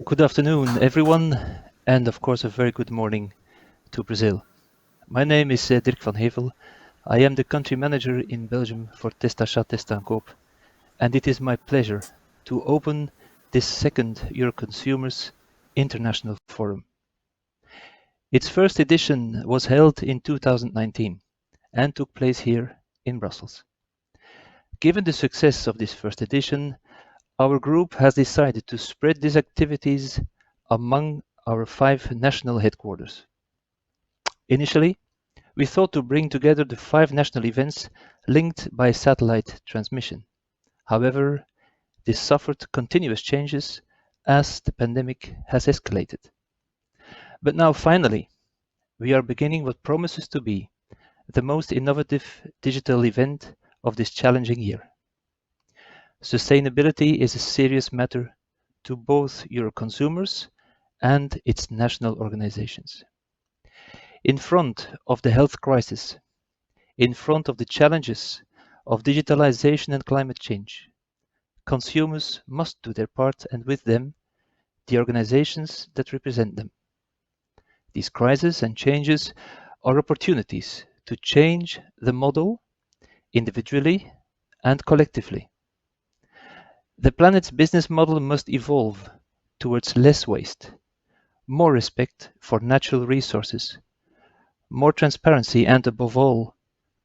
Good afternoon, everyone, and of course, a very good morning to Brazil. My name is Dirk van Hevel. I am the country manager in Belgium for Testachat Test&Coop, and it is my pleasure to open this second Euroconsumers International Forum. Its first edition was held in 2019 and took place here in Brussels. Given the success of this first edition, our group has decided to spread these activities among our 5 national headquarters. Initially, we thought to bring together the 5 national events linked by satellite transmission. However, this suffered continuous changes as the pandemic has escalated. But now finally, we are beginning what promises to be the most innovative digital event of this challenging year. Sustainability is a serious matter to both Euroconsumers and its national organizations. In front of the health crisis, in front of the challenges of digitalization and climate change, consumers must do their part, and with them, the organizations that represent them. These crises and changes are opportunities to change the model individually and collectively. The planet's business model must evolve towards less waste, more respect for natural resources, more transparency, and above all,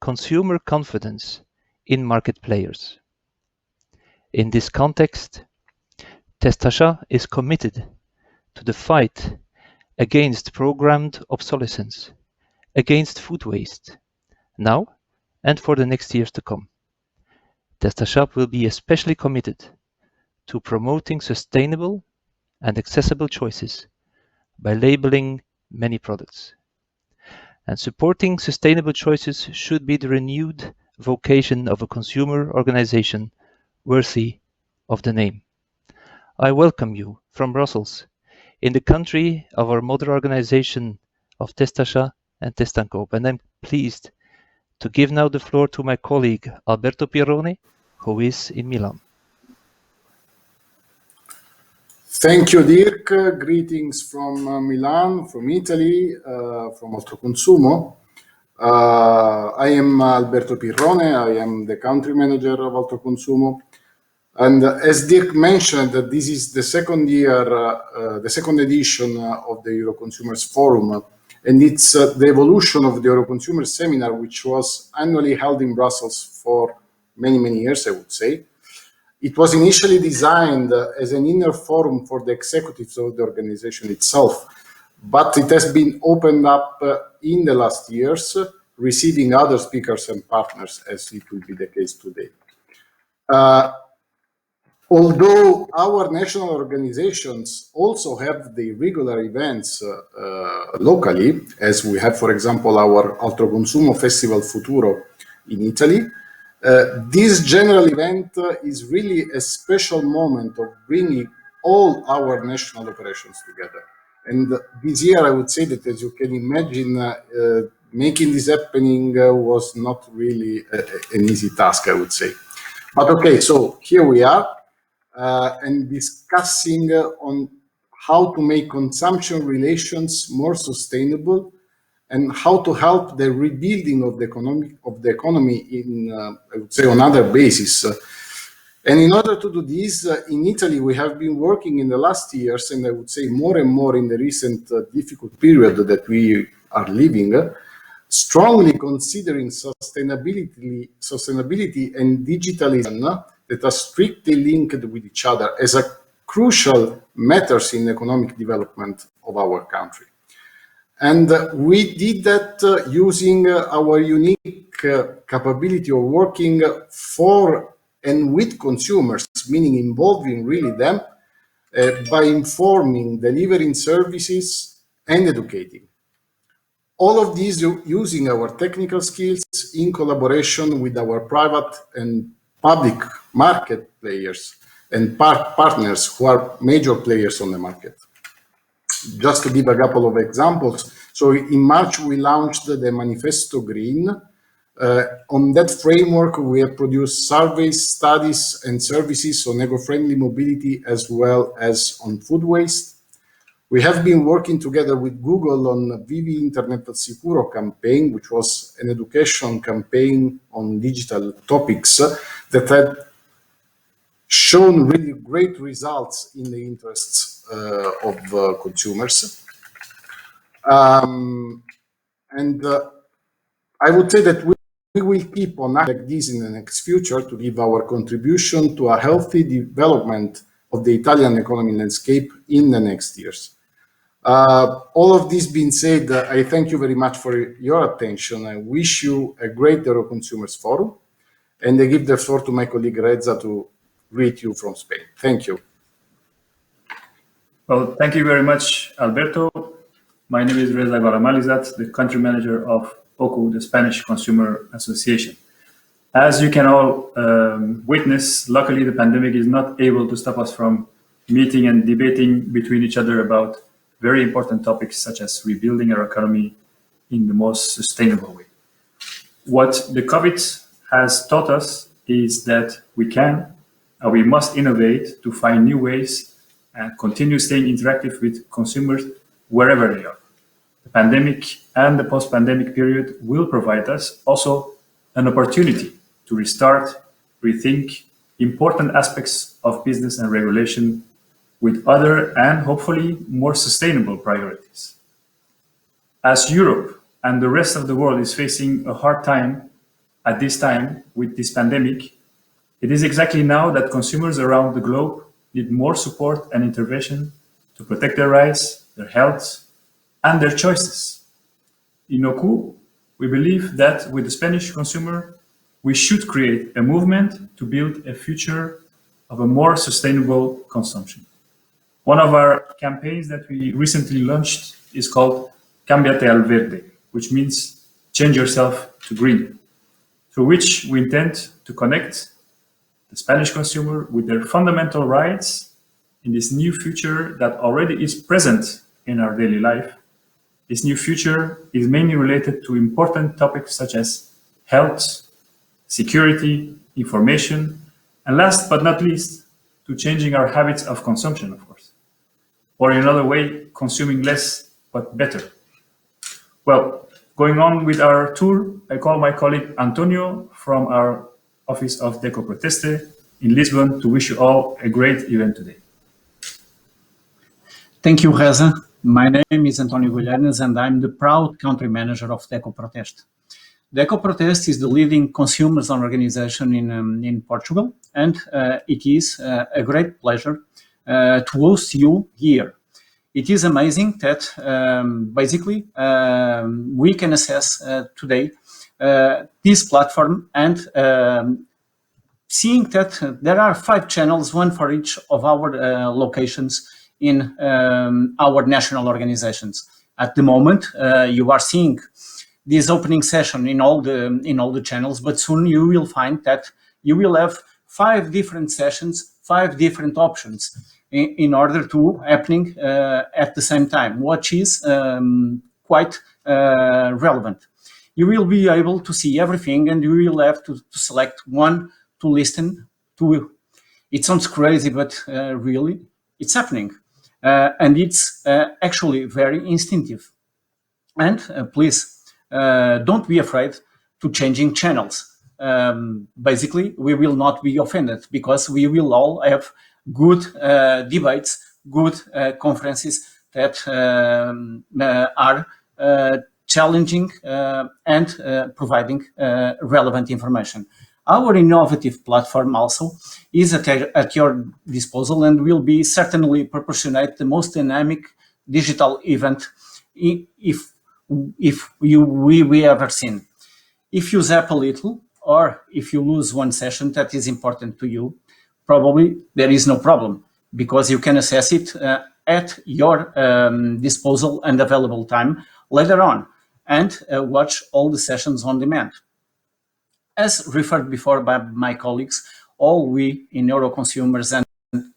consumer confidence in market players. In this context, Testachat is committed to the fight against programmed obsolescence, against food waste, now and for the next years to come. Testachat will be especially committed to promoting sustainable and accessible choices by labeling many products. And supporting sustainable choices should be the renewed vocation of a consumer organization worthy of the name. I welcome you from Brussels, in the country of our mother organization of Testachat and Test&Coop, and I'm pleased to give now the floor to my colleague Alberto Pirrone, who is in Milan. Thank you, Dirk. Greetings from Milan, from Italy, from Altroconsumo. I am Alberto Pirrone. I am the country manager of Altroconsumo. And as Dirk mentioned, this is the second year, the second edition of the Euroconsumers Forum. And it's the evolution of the Euroconsumers Seminar, which was annually held in Brussels for many, many years, I would say. It was initially designed as an inner forum for the executives of the organization itself, but it has been opened up in the last years, receiving other speakers and partners, as it will be the case today. Although our national organizations also have the regular events locally, as we have, for example, our Altroconsumo Festival Futuro in Italy, this general event is really a special moment of bringing all our national operations together. And this year, I would say that, as you can imagine, making this happening was not really an easy task, I would say. But okay, so here we are, and discussing on how to make consumption relations more sustainable, and how to help the rebuilding of the economy in, I would say, on other basis. And in order to do this, in Italy, we have been working in the last years, and I would say more and more in the recent difficult period that we are living, strongly considering sustainability and digitalization that are strictly linked with each other as a crucial matters in economic development of our country. And we did that using our unique capability of working for and with consumers, meaning involving really them by informing, delivering services, and educating. All of these using our technical skills in collaboration with our private and public market players and partners who are major players on the market. Just to give a couple of examples, so in March we launched the Manifesto Green, On that framework, we have produced surveys, studies, and services on eco-friendly mobility as well as on food waste. We have been working together with Google on Vivi Internet al Sicuro campaign, which was an education campaign on digital topics that had shown really great results in the interests of consumers. And I would say that we will keep on acting like this in the next future to give our contribution to a healthy development of the Italian economy landscape in the next years. All of this being said, I thank you very much for your attention. I wish you a great Euroconsumers Forum, and I give the floor to my colleague Reza to greet you from Spain. Thank you. Well, thank you very much, Alberto. My name is Reza Guaramalizat, the country manager of Poco, the Spanish Consumer Association. As you can all witness, luckily the pandemic is not able to stop us from meeting and debating between each other about very important topics such as rebuilding our economy in the most sustainable way. What the COVID has taught us is that we must innovate to find new ways and continue staying interactive with consumers wherever they are. The pandemic and the post-pandemic period will provide us also an opportunity to restart, rethink important aspects of business and regulation with other and hopefully more sustainable priorities. As Europe and the rest of the world is facing a hard time at this time with this pandemic, it is exactly now that consumers around the globe need more support and intervention to protect their rights, their health, and their choices. In OCU, we believe that with the Spanish consumer, we should create a movement to build a future of a more sustainable consumption. One of our campaigns that we recently launched is called Cámbiate al Verde, which means change yourself to green, through which we intend to connect the Spanish consumer with their fundamental rights in this new future that already is present in our daily life. This new future is mainly related to important topics such as health, security, information, and last but not least, to changing our habits of consumption, of course. Or in another way, consuming less but better. Well, going on with our tour, I call my colleague Antonio from our office of Deco Proteste in Lisbon to wish you all a great event today. Thank you, Reza. My name is Antonio Guilhermes and I'm the proud country manager of Deco Proteste. Deco Proteste is the leading consumers organization in Portugal, and it is a great pleasure to host you here. It is amazing that basically we can assess today this platform and seeing that there are 5 channels, one for each of our locations in our national organizations. At the moment, you are seeing this opening session in all the channels, but soon you will find that you will have 5 different sessions, 5 different options in order to happening at the same time, which is quite relevant. You will be able to see everything and you will have to select one to listen to. It sounds crazy, but really it's happening. And it's actually very instinctive. And please, don't be afraid to changing channels. Basically, we will not be offended because we will all have good debates, good conferences that are challenging and providing relevant information. Our innovative platform also is at your disposal and will be certainly proportionate the most dynamic digital event if we ever seen. If you zap a little or if you lose one session that is important to you, probably there is no problem because you can assess it at your disposal and available time later on and watch all the sessions on demand. As referred before by my colleagues, all we in Euroconsumers and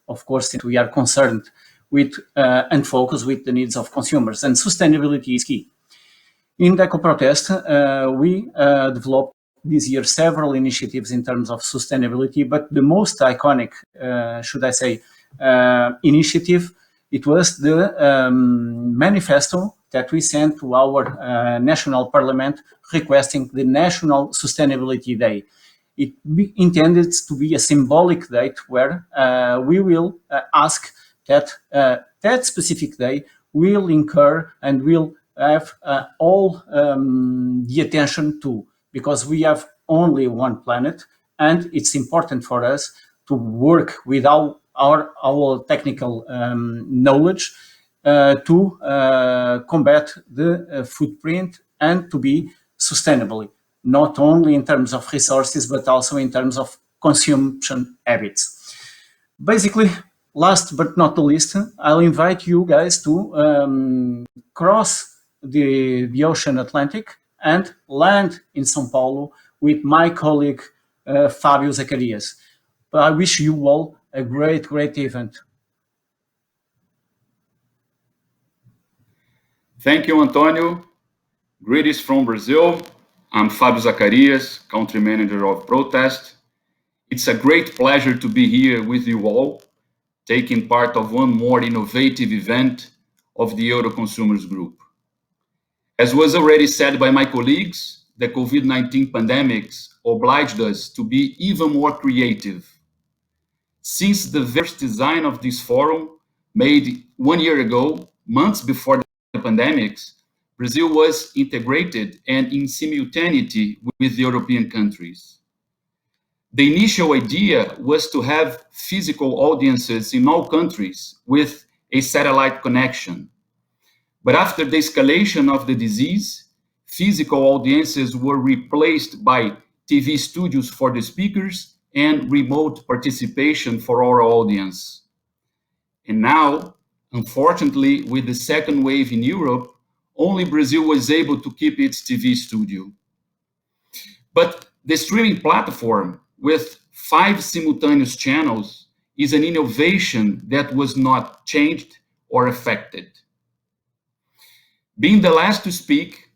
of course we are concerned with and focus with the needs of consumers, and sustainability is key. In Deco Proteste, we developed this year several initiatives in terms of sustainability, but the most iconic, should I say, initiative, it was the manifesto that we sent to our national parliament requesting the National Sustainability Day. It intended to be a symbolic date where we will ask that that specific day will incur and will have all the attention to, because we have only one planet, and it's important for us to work with our technical knowledge to combat the footprint and to be sustainably, not only in terms of resources, but also in terms of consumption habits. Basically, last but not the least, I'll invite you guys to cross the ocean Atlantic and land in São Paulo with my colleague Fábio Zacarias. But I wish you all a great event. Thank you, Antonio. Greetings from Brazil. I'm Fábio Zacarias, Country Manager of Protest. It's a great pleasure to be here with you all, taking part of one more innovative event of the Euroconsumers Group. As was already said by my colleagues, the COVID-19 pandemic obliged us to be even more creative. Since the first design of this forum, made 1 year ago, months before the pandemic, Brazil was integrated and in simultaneity with the European countries. The initial idea was to have physical audiences in all countries with a satellite connection. But after the escalation of the disease, physical audiences were replaced by TV studios for the speakers and remote participation for our audience. And now, unfortunately, with the second wave in Europe, only Brazil was able to keep its TV studio. But the streaming platform with 5 simultaneous channels is an innovation that was not changed or affected. Being the last to speak,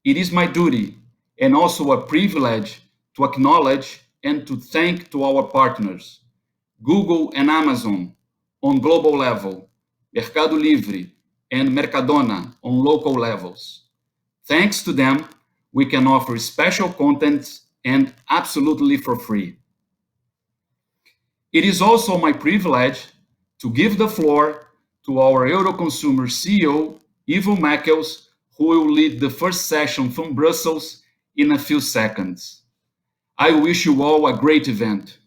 it is my duty and also a privilege to acknowledge and to thank to our partners, Google and Amazon on global level, Mercado Livre and Mercadona on local levels. Thanks to them, we can offer special content and absolutely for free. It is also my privilege to give the floor to our Euroconsumer CEO, Ivo Makels, who will lead the first session from Brussels in a few seconds. I wish you all a great event.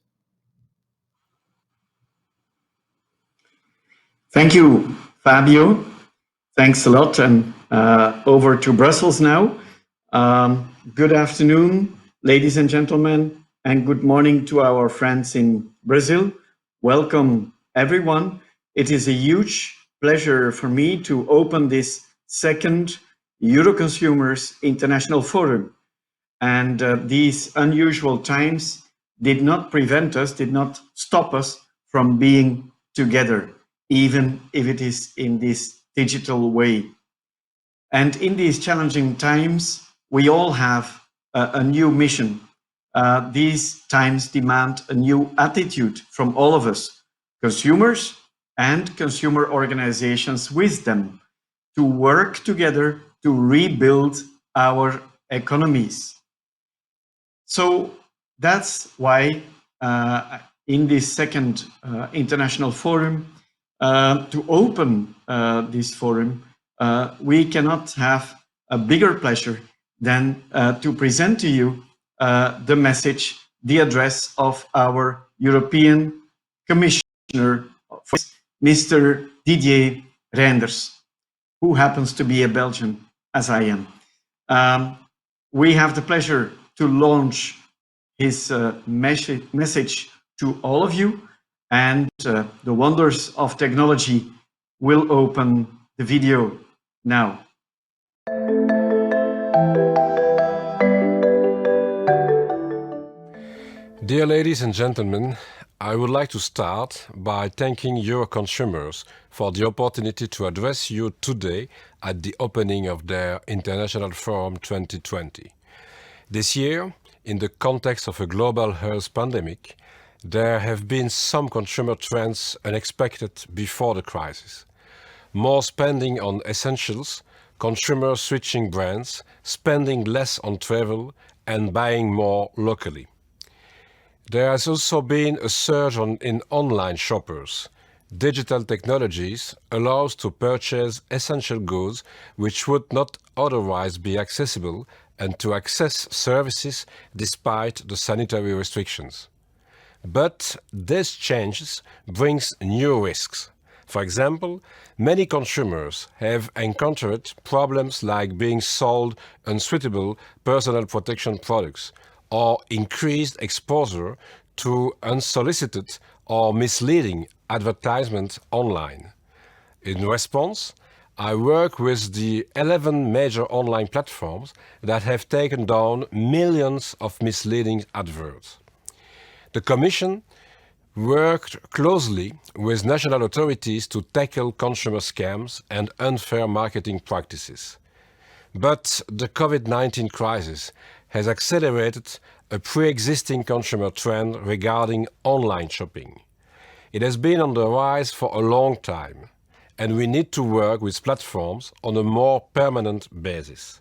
Thank you, Fabio. Thanks a lot, and over to Brussels now. Good afternoon, ladies and gentlemen, and good morning to our friends in Brazil. Welcome, everyone. It is a huge pleasure for me to open this second Euroconsumers International Forum. And these unusual times did not prevent us, did not stop us from being together, even if it is in this digital way. And in these challenging times, we all have a new mission. These times demand a new attitude from all of us, consumers and consumer organizations with them, to work together to rebuild our economies. So that's why in this second international forum, to open this forum, we cannot have a bigger pleasure than to present to you the message, the address of our European Commissioner, Mr. Didier Reynders, who happens to be a Belgian, as I am. We have the pleasure to launch his message to all of you, and the wonders of technology will open the video now. Dear ladies and gentlemen, I would like to start by thanking your consumers for the opportunity to address you today at the opening of their International Forum 2020. This year, in the context of a global health pandemic, there have been some consumer trends unexpected before the crisis. More spending on essentials, consumers switching brands, spending less on travel, and buying more locally. There has also been a surge in online shoppers. Digital technologies allow us to purchase essential goods which would not otherwise be accessible and to access services despite the sanitary restrictions. But these changes bring new risks. For example, many consumers have encountered problems like being sold unsuitable personal protection products or increased exposure to unsolicited or misleading advertisements online. In response, I work with the 11 major online platforms that have taken down millions of misleading adverts. The Commission worked closely with national authorities to tackle consumer scams and unfair marketing practices. But the COVID-19 crisis has accelerated a pre-existing consumer trend regarding online shopping. It has been on the rise for a long time, and we need to work with platforms on a more permanent basis.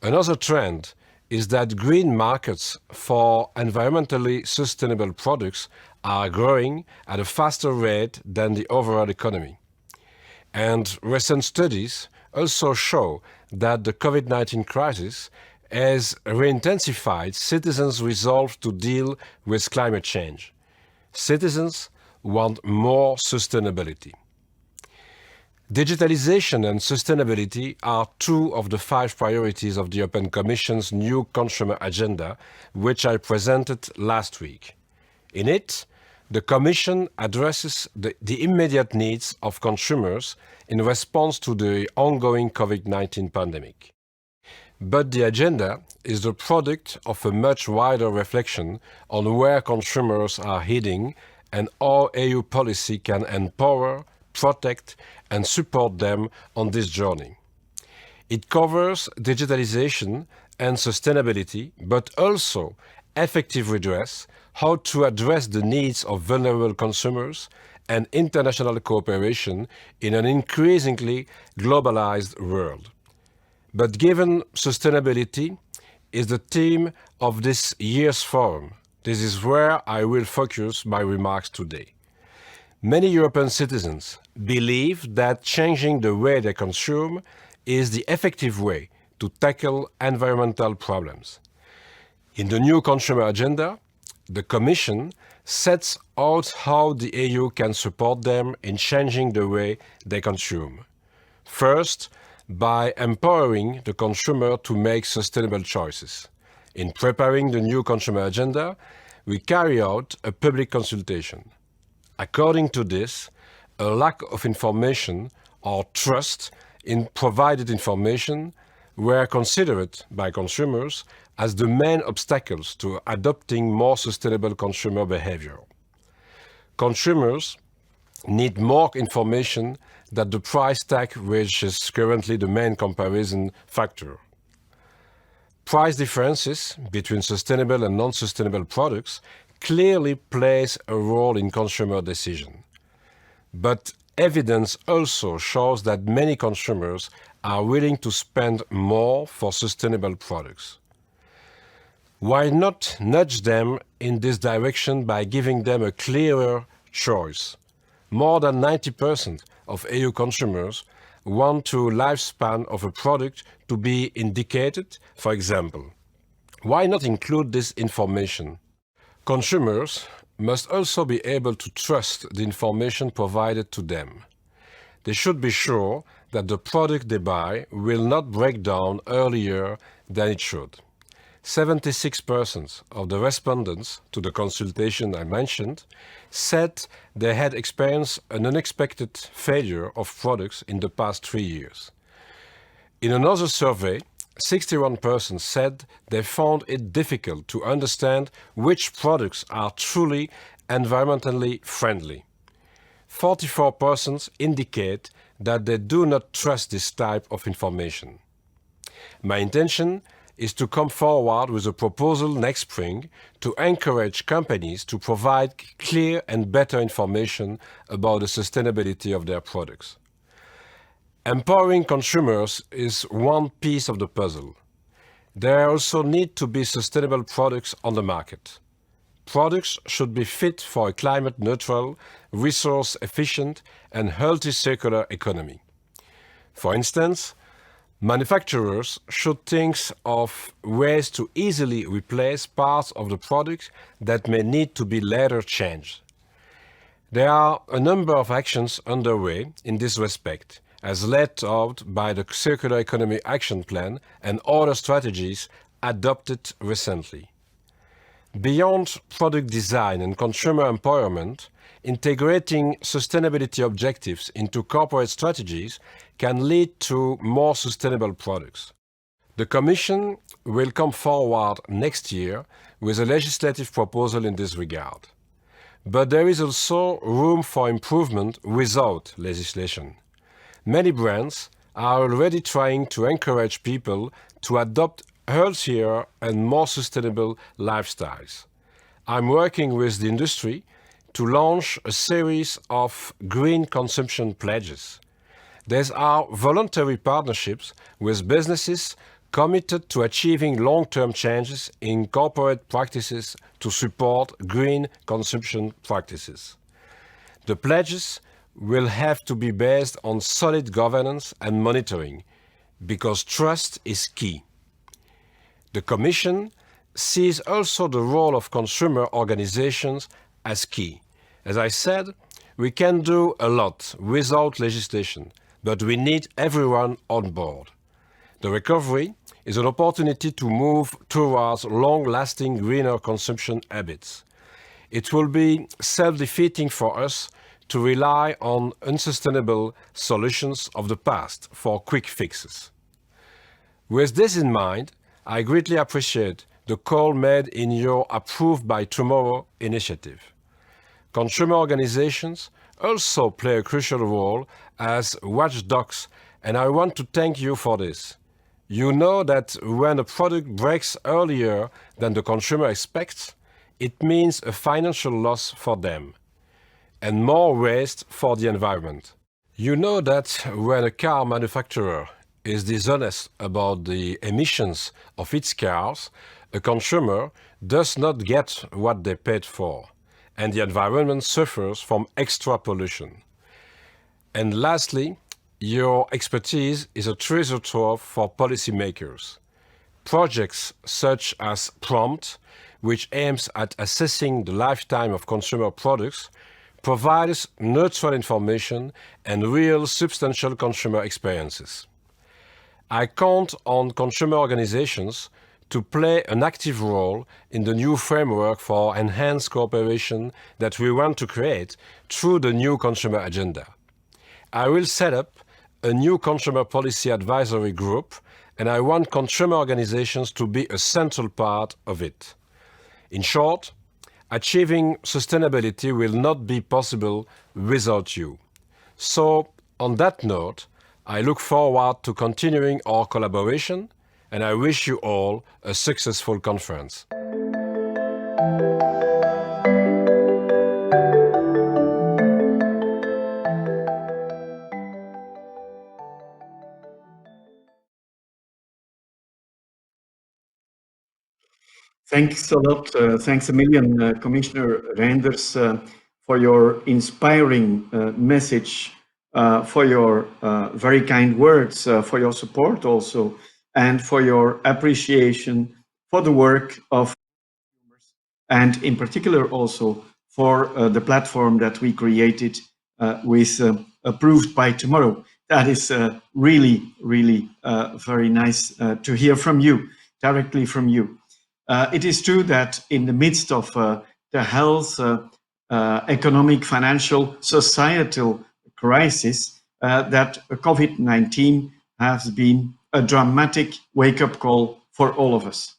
Another trend is that green markets for environmentally sustainable products are growing at a faster rate than the overall economy. And recent studies also show that the COVID-19 crisis has re-intensified citizens' resolve to deal with climate change. Citizens want more sustainability. Digitalization and sustainability are two of the 5 priorities of the European Commission's new consumer agenda, which I presented last week. In it, the Commission addresses the immediate needs of consumers in response to the ongoing COVID-19 pandemic. But the agenda is the product of a much wider reflection on where consumers are heading and how EU policy can empower, protect, and support them on this journey. It covers digitalization and sustainability, but also effective redress, how to address the needs of vulnerable consumers, and international cooperation in an increasingly globalized world. But given sustainability is the theme of this year's forum, this is where I will focus my remarks today. Many European citizens believe that changing the way they consume is the effective way to tackle environmental problems. In the new consumer agenda, the Commission sets out how the EU can support them in changing the way they consume. First, by empowering the consumer to make sustainable choices. In preparing the new consumer agenda, we carry out a public consultation. According to this, a lack of information or trust in provided information were considered by consumers as the main obstacles to adopting more sustainable consumer behavior. Consumers need more information than the price tag, which is currently the main comparison factor. Price differences between sustainable and non-sustainable products clearly plays a role in consumer decision. But evidence also shows that many consumers are willing to spend more for sustainable products. Why not nudge them in this direction by giving them a clearer choice? More than 90% of EU consumers want the lifespan of a product to be indicated, for example. Why not include this information? Consumers must also be able to trust the information provided to them. They should be sure that the product they buy will not break down earlier than it should. 76% of the respondents to the consultation I mentioned said they had experienced an unexpected failure of products in the past 3 years. In another survey, 61% said they found it difficult to understand which products are truly environmentally friendly. 44% indicate that they do not trust this type of information. My intention is to come forward with a proposal next spring to encourage companies to provide clear and better information about the sustainability of their products. Empowering consumers is one piece of the puzzle. There also need to be sustainable products on the market. Products should be fit for a climate-neutral, resource-efficient and healthy circular economy. For instance, manufacturers should think of ways to easily replace parts of the product that may need to be later changed. There are a number of actions underway in this respect, as laid out by the Circular Economy Action Plan and other strategies adopted recently. Beyond product design and consumer empowerment, integrating sustainability objectives into corporate strategies can lead to more sustainable products. The Commission will come forward next year with a legislative proposal in this regard. But there is also room for improvement without legislation. Many brands are already trying to encourage people to adopt healthier and more sustainable lifestyles. I'm working with the industry to launch a series of green consumption pledges. These are voluntary partnerships with businesses committed to achieving long-term changes in corporate practices to support green consumption practices. The pledges will have to be based on solid governance and monitoring, because trust is key. The Commission sees also the role of consumer organizations as key. As I said, we can do a lot without legislation, but we need everyone on board. The recovery is an opportunity to move towards long-lasting greener consumption habits. It will be self-defeating for us to rely on unsustainable solutions of the past for quick fixes. With this in mind, I greatly appreciate the call made in your Approved by Tomorrow initiative. Consumer organizations also play a crucial role as watchdogs, and I want to thank you for this. You know that when a product breaks earlier than the consumer expects, it means a financial loss for them and more waste for the environment. You know that when a car manufacturer is dishonest about the emissions of its cars, a consumer does not get what they paid for, and the environment suffers from extra pollution. And lastly, your expertise is a treasure trove for policymakers. Projects such as Prompt, which aims at assessing the lifetime of consumer products, provides neutral information and real substantial consumer experiences. I count on consumer organizations to play an active role in the new framework for enhanced cooperation that we want to create through the new consumer agenda. I will set up a new consumer policy advisory group, and I want consumer organizations to be a central part of it. In short, achieving sustainability will not be possible without you. So, on that note, I look forward to continuing our collaboration, and I wish you all a successful conference. Thanks a lot. Thanks a million, Commissioner Reynders, for your inspiring message, for your very kind words, for your support also, and for your appreciation for the work of, and in particular also for the platform that we created with Approved by Tomorrow. That is really, really very nice to hear from you, directly from you. It is true that in the midst of the health, economic, financial, societal crisis, that COVID-19 has been a dramatic wake-up call for all of us.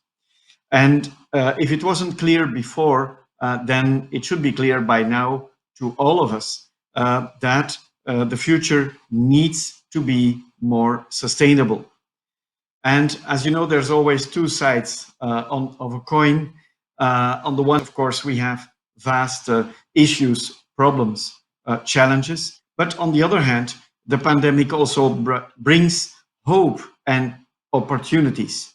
And if it wasn't clear before, then it should be clear by now to all of us that the future needs to be more sustainable. And as you know, there's always two sides of a coin. On the one, of course, we have vast issues, problems, challenges. But on the other hand, the pandemic also brings hope and opportunities.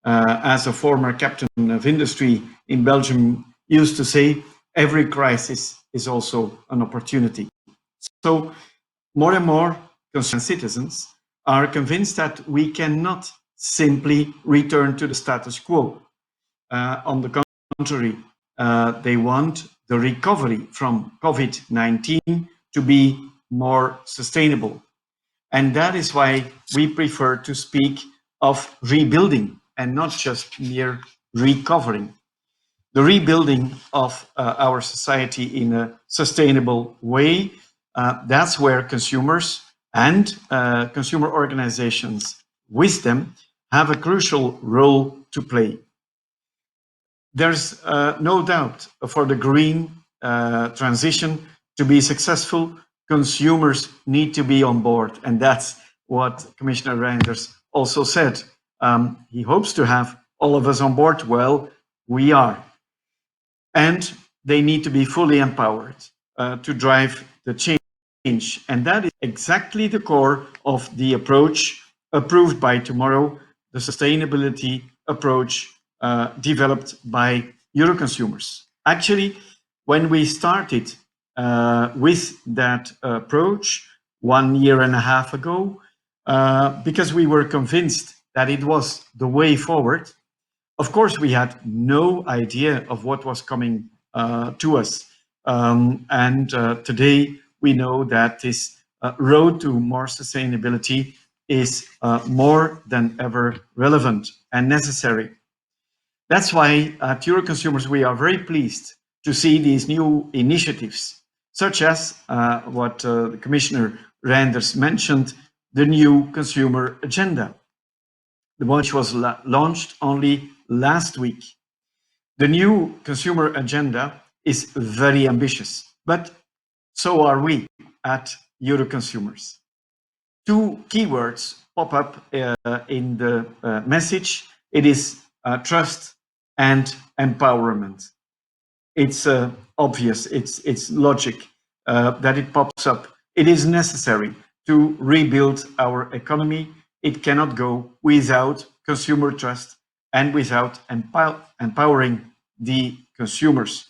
As a former captain of industry in Belgium used to say, every crisis is also an opportunity. So more and more citizens are convinced that we cannot simply return to the status quo. On the contrary, they want the recovery from COVID-19 to be more sustainable. And that is why we prefer to speak of rebuilding and not just mere recovering. The rebuilding of our society in a sustainable way, that's where consumers and consumer organizations with them have a crucial role to play. There's no doubt for the green transition to be successful, consumers need to be on board. And that's what Commissioner Reynders also said. He hopes to have all of us on board. Well, we are. And they need to be fully empowered to drive the change. And that is exactly the core of the approach approved by tomorrow, the sustainability approach developed by Euroconsumers. Actually, when we started with that approach 1.5 years ago, because we were convinced that it was the way forward, of course, we had no idea of what was coming to us. And today we know that this road to more sustainability is more than ever relevant and necessary. That's why at Euroconsumers we are very pleased to see these new initiatives, such as what the Commissioner Reynders mentioned, the new consumer agenda, the one which was launched only last week. The new consumer agenda is very ambitious, but so are we at Euroconsumers. Two keywords pop up in the message. It is trust and empowerment. It's obvious, it's logic that it pops up. It is necessary to rebuild our economy. It cannot go without consumer trust and without empowering the consumers.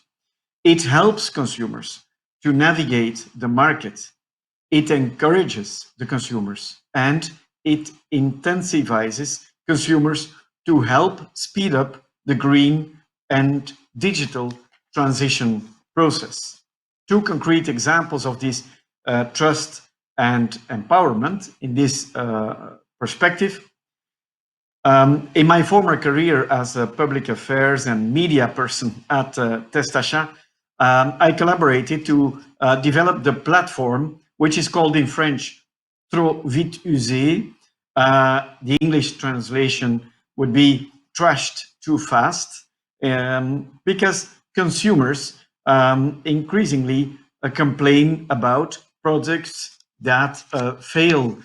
It helps consumers to navigate the market. It encourages the consumers and it intensifies consumers to help speed up the green and digital transition process. Two concrete examples of this trust and empowerment in this perspective. In my former career as a public affairs and media person at Testachat, I collaborated to develop the platform, which is called in French, Trop vite usé. The English translation would be trashed too fast, because consumers increasingly complain about products that fail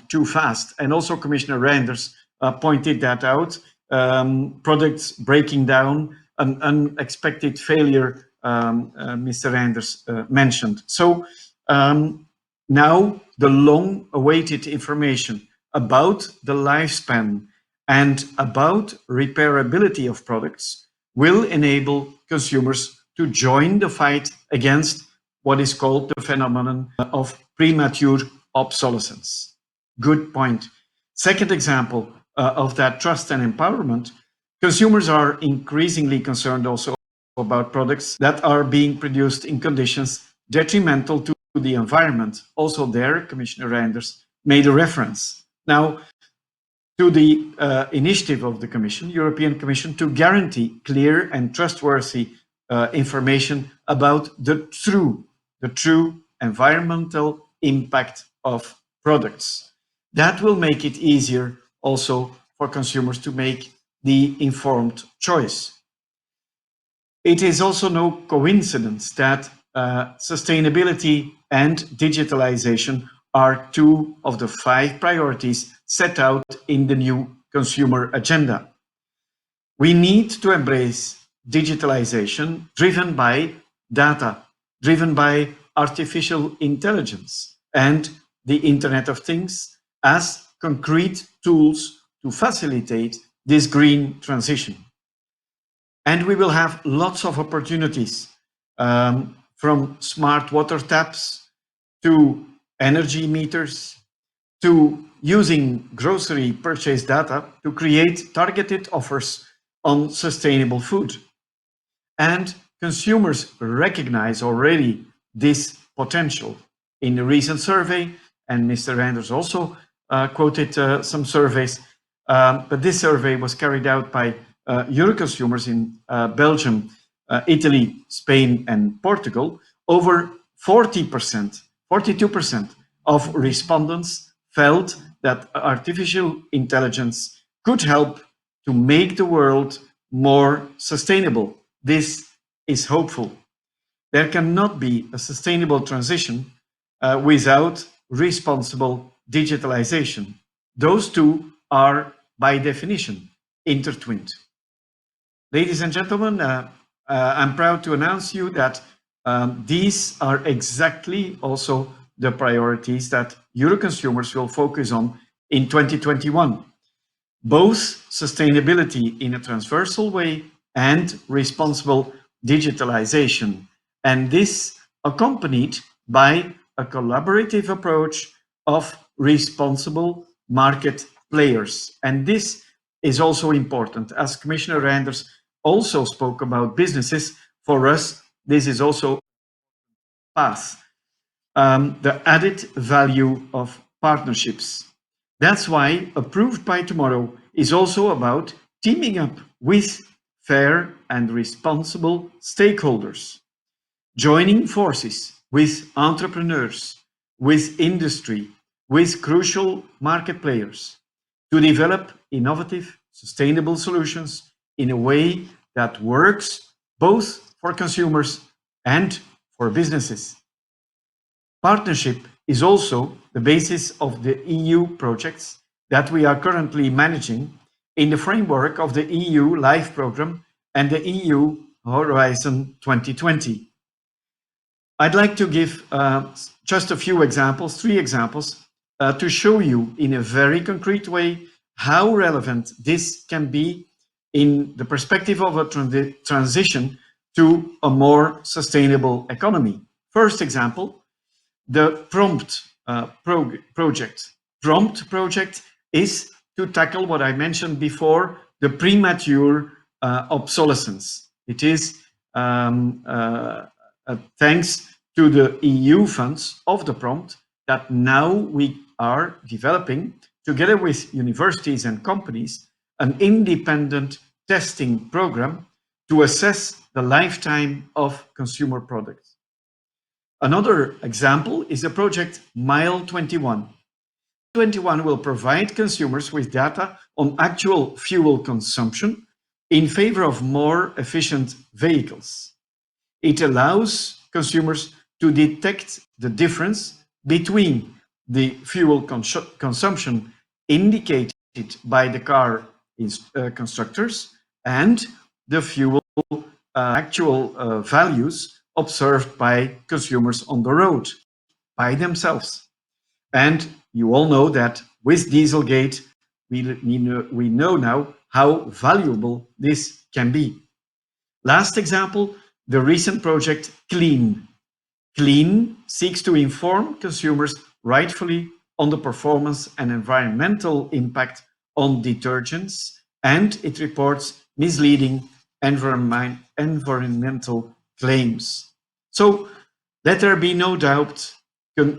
too fast. And also Commissioner Reynders pointed that out, products breaking down, an unexpected failure, Mr. Reynders mentioned. So now the long-awaited information about the lifespan and about repairability of products will enable consumers to join the fight against what is called the phenomenon of premature obsolescence. Good point. Second example of that trust and empowerment, consumers are increasingly concerned also about products that are being produced in conditions detrimental to the environment. Also there, Commissioner Reynders made a reference. Now, to the initiative of the Commission, European Commission, to guarantee clear and trustworthy information about the true environmental impact of products. That will make it easier also for consumers to make the informed choice. It is also no coincidence that sustainability and digitalization are two of the 5 priorities set out in the new consumer agenda. We need to embrace digitalization driven by data, driven by artificial intelligence and the Internet of Things as concrete tools to facilitate this green transition. And we will have lots of opportunities, from smart water taps to energy meters to using grocery purchase data to create targeted offers on sustainable food. And consumers recognize already this potential. In a recent survey, and Mr. Reynders also quoted some surveys, but this survey was carried out by Euroconsumers in Belgium, Italy, Spain, and Portugal. Over 40%, 42% of respondents felt that artificial intelligence could help to make the world more sustainable. This is hopeful. There cannot be a sustainable transition without responsible digitalization. Those two are, by definition, intertwined. Ladies and gentlemen, I'm proud to announce you that these are exactly also the priorities that Euroconsumers will focus on in 2021. Both sustainability in a transversal way and responsible digitalization. And this accompanied by a collaborative approach of responsible market players. And this is also important. As Commissioner Reynders also spoke about businesses, for us, this is also path. The added value of partnerships. That's why Approved by Tomorrow is also about teaming up with fair and responsible stakeholders, joining forces with entrepreneurs, with industry, with crucial market players to develop innovative, sustainable solutions in a way that works both for consumers and for businesses. Partnership is also the basis of the EU projects that we are currently managing in the framework of the EU LIFE program and the EU Horizon 2020. I'd like to give just a few examples, 3 examples, to show you in a very concrete way how relevant this can be in the perspective of a transition to a more sustainable economy. First example, the PROMPT project. PROMPT project is to tackle what I mentioned before, the premature obsolescence. It is thanks to the EU funds of the PROMPT that now we are developing, together with universities and companies, an independent testing program to assess the lifetime of consumer products. Another example is the project Mile 21. 21 will provide consumers with data on actual fuel consumption in favor of more efficient vehicles. It allows consumers to detect the difference between the fuel consumption indicated by the car constructors and the fuel actual values observed by consumers on the road by themselves. And you all know that with Dieselgate, we know now how valuable this can be. Last example, the recent project Clean. Clean seeks to inform consumers rightfully on the performance and environmental impact on detergents, and it reports misleading environmental claims. So let there be no doubt,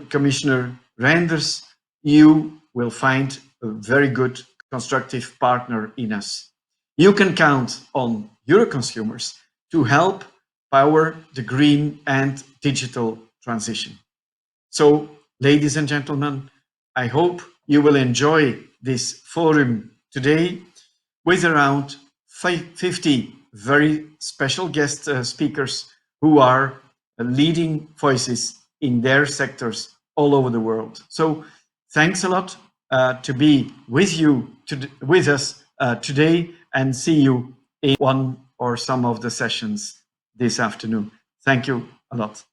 Commissioner Reynders, you will find a very good constructive partner in us. You can count on Euroconsumers to help power the green and digital transition. So, ladies and gentlemen, I hope you will enjoy this forum today with around 50 very special guest speakers who are leading voices in their sectors all over the world. So thanks a lot to be with us today, and see you in one or some of the sessions this afternoon. Thank you a lot.